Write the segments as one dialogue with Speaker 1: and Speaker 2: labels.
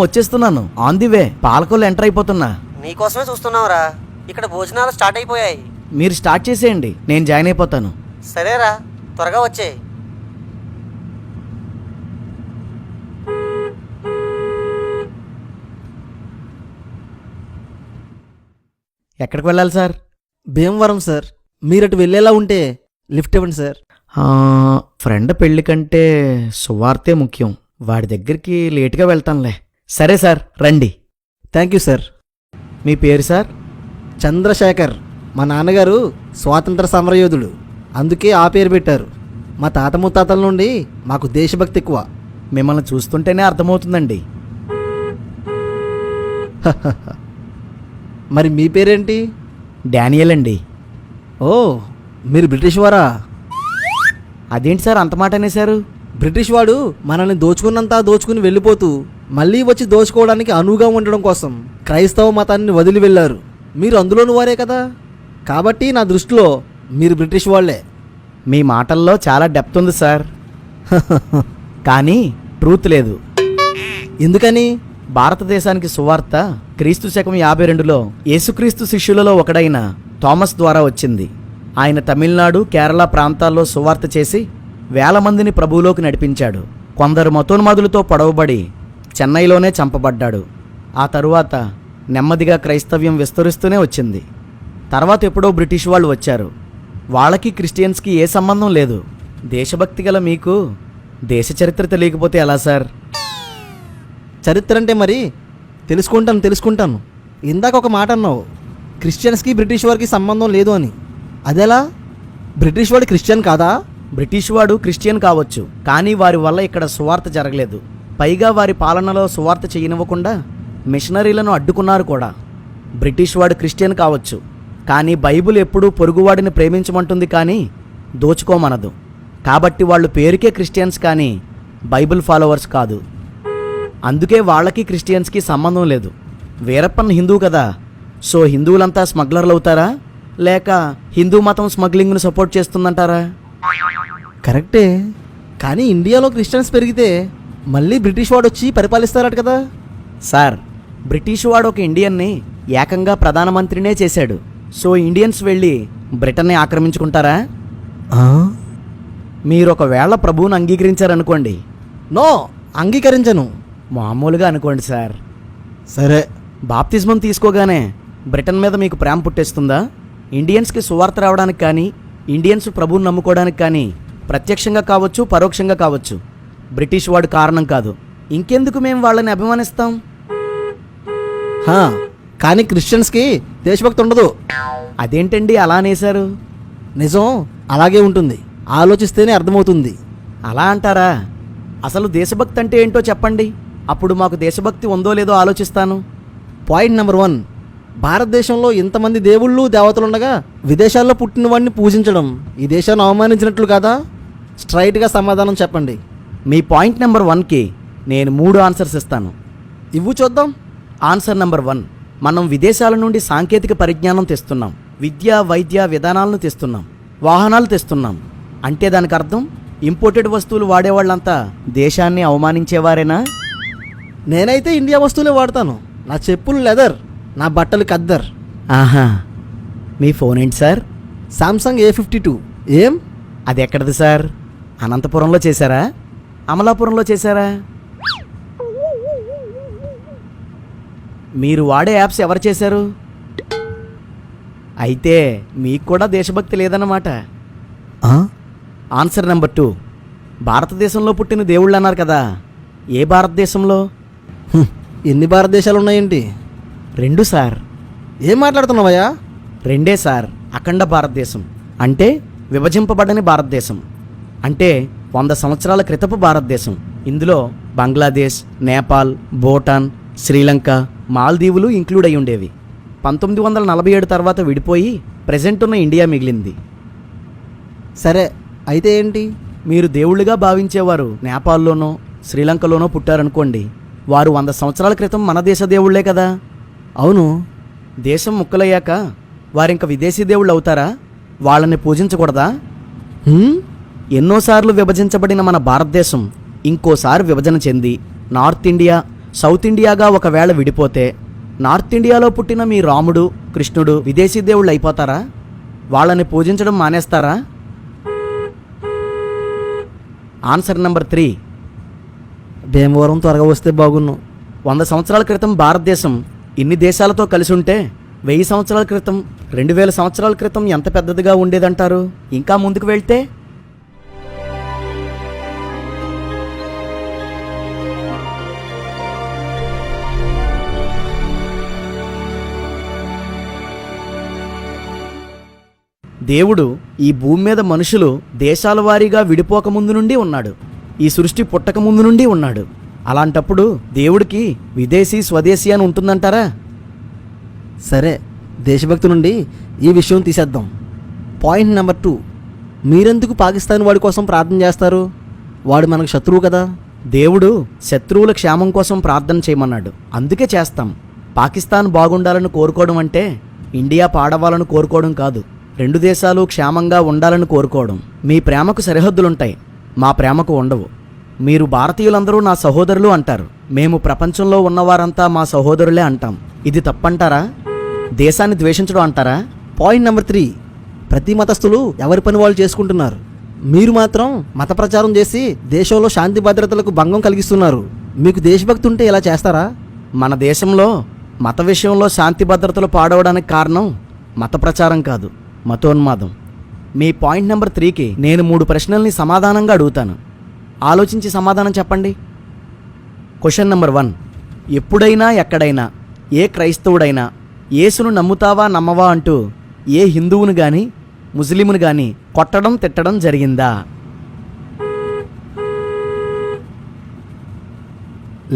Speaker 1: వచ్చేస్తున్నాను. On the way. Palakollu enter అయిపోతున్నా.
Speaker 2: నీకోసమే చూస్తున్నావురా. ఇక్కడ భోజనాలు స్టార్ట్ అయిపోయాయి.
Speaker 1: మీరు స్టార్ట్ చేసేయండి, నేను జాయిన్ అయిపోతాను.
Speaker 2: సరేరా, త్వరగా వచ్చేయ్.
Speaker 1: ఎక్కడికి వెళ్ళాలి సార్?
Speaker 3: భీమవరం సార్. మీరటు వెళ్ళేలా ఉంటే లిఫ్ట్ ఇవ్వండి సార్.
Speaker 1: ఫ్రెండ్ పెళ్లి కంటే సువార్తే ముఖ్యం. వాడి దగ్గరికి లేటుగా వెళ్తానులే. సరే సార్, రండి.
Speaker 3: Thank you sir.
Speaker 1: మీ పేరు సార్?
Speaker 3: చంద్రశేఖర్. మా నాన్నగారు స్వాతంత్ర సమరయోధుడు, అందుకే ఆ పేరు పెట్టారు. మా తాత ముత్తాతల నుండి మాకు దేశభక్తి ఎక్కువ.
Speaker 1: మిమ్మల్ని చూస్తుంటేనే అర్థమవుతుందండి.
Speaker 3: మరి మీ పేరేంటి?
Speaker 1: డానియల్ అండి.
Speaker 3: ఓ, మీరు బ్రిటిష్ వారా?
Speaker 1: అదేంటి సార్ అంత మాట అనేశారు?
Speaker 3: బ్రిటిష్ వాడు మనల్ని దోచుకున్నంతా దోచుకుని వెళ్ళిపోతూ మళ్ళీ వచ్చి దోచుకోవడానికి అనువుగా ఉండడం కోసం క్రైస్తవ మతాన్ని వదిలి వెళ్ళారు. మీరు అందులోని వారే కదా, కాబట్టి నా దృష్టిలో మీరు బ్రిటిష్ వాళ్ళే.
Speaker 1: మీ మాటల్లో చాలా డెప్త్ ఉంది సార్. కానీ ట్రూత్ లేదు.
Speaker 3: ఎందుకని?
Speaker 1: భారతదేశానికి సువార్త క్రీస్తు శకం 52లో యేసుక్రీస్తు శిష్యులలో ఒకడైన థామస్ ద్వారా వచ్చింది. ఆయన తమిళనాడు, కేరళ ప్రాంతాల్లో సువార్త చేసి వేల మందిని ప్రభువులోకి నడిపించాడు. కొందరు మతోన్మాదులతో పొడవబడి చెన్నైలోనే చంపబడ్డాడు. ఆ తరువాత నెమ్మదిగా క్రైస్తవ్యం విస్తరిస్తూనే వచ్చింది. తర్వాత ఎప్పుడో బ్రిటిష్ వాళ్ళు వచ్చారు. వాళ్ళకి క్రిస్టియన్స్కి ఏ సంబంధం లేదు. దేశభక్తి గల మీకు దేశ చరిత్ర తెలియకపోతే ఎలా సార్?
Speaker 3: చరిత్ర అంటే మరి తెలుసుకుంటాను. ఇందాక ఒక మాట అన్నావు, క్రిస్టియన్స్కి బ్రిటిష్ వారికి సంబంధం లేదు అని. అదెలా? బ్రిటిష్ వాడు క్రిస్టియన్ కాదా?
Speaker 1: బ్రిటిష్ వాడు క్రిస్టియన్ కావచ్చు, కానీ వారి వల్ల ఇక్కడ సువార్త జరగలేదు. పైగా వారి పాలనలో సువార్త చేయనివ్వకుండా మిషనరీలను అడ్డుకున్నారు కూడా. బ్రిటిష్ వాడు క్రిస్టియన్ కావచ్చు, కానీ బైబిల్ ఎప్పుడూ పొరుగువాడిని ప్రేమించమంటుంది, కానీ దోచుకోమనదు. కాబట్టి వాళ్ళు పేరుకే క్రిస్టియన్స్, కానీ బైబిల్ ఫాలోవర్స్ కాదు. అందుకే వాళ్ళకి క్రిస్టియన్స్కి సంబంధం లేదు. వీరప్పన్ హిందూ కదా, సో హిందువులంతా స్మగ్లర్లు అవుతారా, లేక హిందూ మతం స్మగ్లింగ్ను సపోర్ట్ చేస్తుందంటారా?
Speaker 3: కరెక్టే, కానీ ఇండియాలో క్రిస్టియన్స్ పెరిగితే మళ్ళీ బ్రిటిష్ వాడు వచ్చి పరిపాలిస్తారట కదా.
Speaker 1: సార్, బ్రిటిష్ వాడు ఒక ఇండియన్ని ఏకంగా ప్రధానమంత్రినే చేశాడు. సో ఇండియన్స్ వెళ్ళి బ్రిటన్ని ఆక్రమించుకుంటారా? మీరు ఒకవేళ ప్రభువును అంగీకరించారనుకోండి.
Speaker 3: నో, అంగీకరించను.
Speaker 1: మామూలుగా అనుకోండి సార్.
Speaker 3: సరే.
Speaker 1: బాప్తిజమం తీసుకోగానే బ్రిటన్ మీద మీకు ప్రేమ పుట్టేస్తుందా? ఇండియన్స్కి సువార్త రావడానికి కానీ, ఇండియన్స్ ప్రభువుని నమ్ముకోవడానికి కానీ ప్రత్యక్షంగా కావచ్చు, పరోక్షంగా కావచ్చు, బ్రిటిష్ వాడు కారణం కాదు. ఇంకెందుకు మేము వాళ్ళని అభిమానిస్తాం?
Speaker 3: కానీ క్రిస్టియన్స్కి దేశభక్తి ఉండదు.
Speaker 1: అదేంటండి అలా అనేశారు?
Speaker 3: నిజం అలాగే ఉంటుంది, ఆలోచిస్తేనే అర్థమవుతుంది.
Speaker 1: అలా అంటారా? అసలు దేశభక్తి అంటే ఏంటో చెప్పండి, అప్పుడు మాకు దేశభక్తి ఉందో లేదో ఆలోచిస్తాను.
Speaker 3: పాయింట్ నెంబర్ 1, భారతదేశంలో ఇంతమంది దేవుళ్ళు దేవతలుండగా విదేశాల్లో పుట్టిన వాడిని పూజించడం ఈ దేశాన్ని అవమానించినట్లు కాదా? స్ట్రైట్గా సమాధానం చెప్పండి.
Speaker 1: మీ పాయింట్ నెంబర్ 1కి నేను 3 ఆన్సర్స్ ఇస్తాను.
Speaker 3: ఇవ్వు చూద్దాం.
Speaker 1: ఆన్సర్ నెంబర్ 1, మనం విదేశాల నుండి సాంకేతిక పరిజ్ఞానం తెస్తున్నాం, విద్య వైద్య విధానాలను తెస్తున్నాం, వాహనాలు తెస్తున్నాం. అంటే దానికి అర్థం ఇంపోర్టెడ్ వస్తువులు వాడేవాళ్ళంతా దేశాన్ని అవమానించేవారేనా?
Speaker 3: నేనైతే ఇండియా వస్తువులే వాడతాను. నా చెప్పులు లెదర్, నా బట్టలు ఖద్దర్.
Speaker 1: ఆహా, మీ ఫోన్ ఏంటి సార్?
Speaker 3: Samsung A52. ఏం?
Speaker 1: అది ఎక్కడిది సార్? అనంతపురంలో చేశారా, అమలాపురంలో చేశారా? మీరు వాడే యాప్స్ ఎవరు చేశారు? అయితే మీకు కూడా దేశభక్తి లేదన్నమాట. ఆన్సర్ నెంబర్ 2, భారతదేశంలో పుట్టిన దేవుళ్ళు అన్నారు కదా, ఏ భారతదేశంలో?
Speaker 3: ఎన్ని భారతదేశాలు ఉన్నాయేంటి?
Speaker 1: 2 సార్.
Speaker 3: ఏం మాట్లాడుతున్నావయ్యా?
Speaker 1: 2 సార్. అఖండ భారతదేశం అంటే విభజింపబడని భారతదేశం, అంటే 100 సంవత్సరాల క్రితపు భారతదేశం. ఇందులో బంగ్లాదేశ్, నేపాల్, భూటాన్, శ్రీలంక, మాల్దీవులు ఇంక్లూడ్ అయి ఉండేవి. 1947 తర్వాత విడిపోయి ప్రెజెంట్ ఉన్న ఇండియా మిగిలింది.
Speaker 3: సరే, అయితే ఏంటి?
Speaker 1: మీరు దేవుళ్ళుగా భావించేవారు నేపాల్లోనో శ్రీలంకలోనో పుట్టారనుకోండి, వారు 100 సంవత్సరాల క్రితం మన దేశ దేవుళ్లే కదా.
Speaker 3: అవును.
Speaker 1: దేశం ముక్కలయ్యాక వారింక విదేశీ దేవుళ్ళు అవుతారా? వాళ్ళని పూజించకూడదా? ఎన్నోసార్లు విభజించబడిన మన భారతదేశం ఇంకోసారి విభజన చెంది నార్త్ ఇండియా, సౌత్ ఇండియాగా ఒకవేళ విడిపోతే నార్త్ ఇండియాలో పుట్టిన మీ రాముడు కృష్ణుడు విదేశీ దేవుళ్ళు అయిపోతారా? వాళ్ళని పూజించడం మానేస్తారా? Answer number 3.
Speaker 3: భీమవరం త్వరగా వస్తే బాగున్ను.
Speaker 1: 100 సంవత్సరాల క్రితం భారతదేశం ఇన్ని దేశాలతో కలిసి ఉంటే 1000 సంవత్సరాల క్రితం 2000 సంవత్సరాల క్రితం ఎంత పెద్దదిగా ఉండేదంటారు? ఇంకా ముందుకు వెళ్తే దేవుడు ఈ భూమి మీద మనుషులు దేశాల వారీగా విడిపోక ముందు నుండి ఉన్నాడు. ఈ సృష్టి పుట్టక ముందు నుండి ఉన్నాడు. అలాంటప్పుడు దేవుడికి విదేశీ స్వదేశీ అని ఉంటుందంటారా?
Speaker 3: సరే, దేశభక్తి నుండి ఈ విషయం తీసేద్దాం. Point number 2. మీరెందుకు పాకిస్తాన్ వాడి కోసం ప్రార్థన చేస్తారు? వాడు మనకు శత్రువు కదా.
Speaker 1: దేవుడు శత్రువుల క్షేమం కోసం ప్రార్థన చేయమన్నాడు, అందుకే చేస్తాం. పాకిస్తాన్ బాగుండాలని కోరుకోవడం అంటే ఇండియా పాడవాలని కోరుకోవడం కాదు. 2 దేశాలు క్షేమంగా ఉండాలని కోరుకోవడం. మీ ప్రేమకు సరిహద్దులుంటాయి, మా ప్రేమకు ఉండవు. మీరు భారతీయులందరూ నా సహోదరులు అంటారు, మేము ప్రపంచంలో ఉన్నవారంతా మా సహోదరులే అంటాం. ఇది తప్పంటారా? దేశాన్ని ద్వేషించడం అంటారా?
Speaker 3: Point number 3. ప్రతి మతస్థులు ఎవరి పని వాళ్ళు చేసుకుంటున్నారు. మీరు మాత్రం మత ప్రచారం చేసి దేశంలో శాంతి భద్రతలకు భంగం కలిగిస్తున్నారు. మీకు దేశభక్తి ఉంటే ఇలా చేస్తారా?
Speaker 1: మన దేశంలో మత విషయంలో శాంతి భద్రతలు పాడవడానికి కారణం మత ప్రచారం కాదు, మతోన్మాదం. మీ పాయింట్ నెంబర్ 3కి నేను 3 ప్రశ్నల్ని సమాధానంగా అడుగుతాను. ఆలోచించి సమాధానం చెప్పండి. Question number 1. ఎప్పుడైనా ఎక్కడైనా ఏ క్రైస్తవుడైనా యేసును నమ్ముతావా నమ్మవా అంటూ ఏ హిందువును గాని ముస్లింను గాని కొట్టడం తిట్టడం జరిగిందా?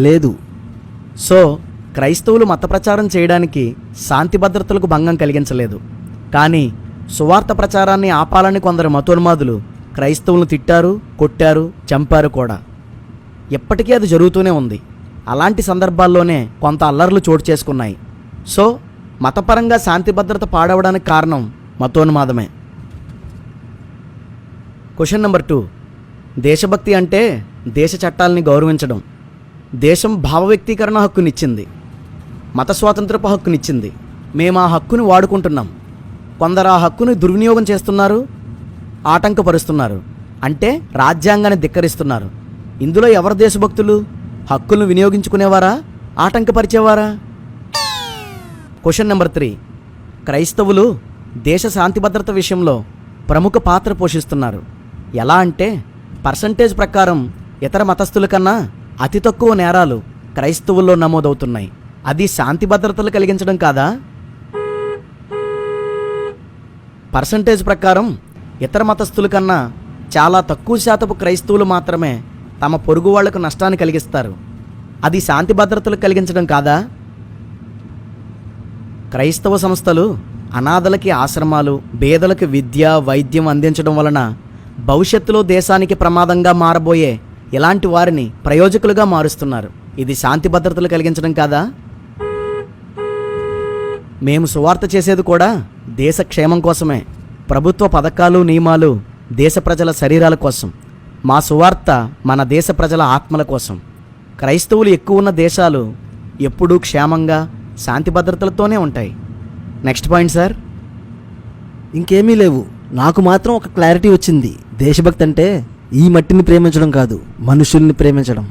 Speaker 3: లేదు.
Speaker 1: సో క్రైస్తవులు మత ప్రచారం చేయడానికి శాంతి భద్రతలకు భంగం కలిగించలేదు. కానీ సువార్త ప్రచారాన్ని ఆపాలని కొందరు మతోన్మాదులు క్రైస్తవులను తిట్టారు, కొట్టారు, చంపారు కూడా. ఎప్పటికీ అది జరుగుతూనే ఉంది. అలాంటి సందర్భాల్లోనే కొంత అల్లర్లు చోటు చేసుకున్నాయి. సో మతపరంగా శాంతి భద్రత పాడవడానికి కారణం మతోన్మాదమే. Question number 2. దేశభక్తి అంటే దేశ చట్టాలని గౌరవించడం. దేశం భావ వ్యక్తీకరణ హక్కునిచ్చింది, మత స్వాతంత్రపు హక్కునిచ్చింది. మేము ఆ హక్కుని వాడుకుంటున్నాం. కొందరు ఆ హక్కుని దుర్వినియోగం చేస్తున్నారు, ఆటంకపరుస్తున్నారు. అంటే రాజ్యాంగాన్ని ధిక్కరిస్తున్నారు. ఇందులో ఎవరు దేశభక్తులు? హక్కులను వినియోగించుకునేవారా, ఆటంకపరిచేవారా? Question number 3. క్రైస్తవులు దేశ శాంతి భద్రత విషయంలో ప్రముఖ పాత్ర పోషిస్తున్నారు. ఎలా అంటే పర్సంటేజ్ ప్రకారం ఇతర మతస్థుల కన్నా అతి తక్కువ నేరాలు క్రైస్తవుల్లో నమోదవుతున్నాయి. అది శాంతి భద్రతలు కలిగించడం కాదా? పర్సంటేజ్ ప్రకారం ఇతర మతస్థుల కన్నా చాలా తక్కువ శాతపు క్రైస్తవులు మాత్రమే తమ పొరుగు వాళ్లకు నష్టాన్ని కలిగిస్తారు. అది శాంతి భద్రతలు కలిగించడం కాదా? క్రైస్తవ సంస్థలు అనాథలకి ఆశ్రమాలు, పేదలకు విద్య, వైద్యం అందించడం వలన భవిష్యత్తులో దేశానికి ప్రమాదంగా మారబోయే ఇలాంటి వారిని ప్రయోజకులుగా మారుస్తున్నారు. ఇది శాంతి భద్రతలు కలిగించడం కాదా? మేము సువార్త చేసేది కూడా దేశ క్షేమం కోసమే. ప్రభుత్వ పథకాలు, నియమాలు దేశ ప్రజల శరీరాల కోసం. మా సువార్త మన దేశ ప్రజల ఆత్మల కోసం. క్రైస్తవులు ఎక్కువ ఉన్న దేశాలు ఎప్పుడూ క్షేమంగా శాంతి భద్రతలతోనే ఉంటాయి. Next point sir.
Speaker 3: ఇంకేమీ లేవు. నాకు మాత్రం ఒక క్లారిటీ వచ్చింది. దేశభక్తి అంటే ఈ మట్టిని ప్రేమించడం కాదు, మనుషుల్ని ప్రేమించడం.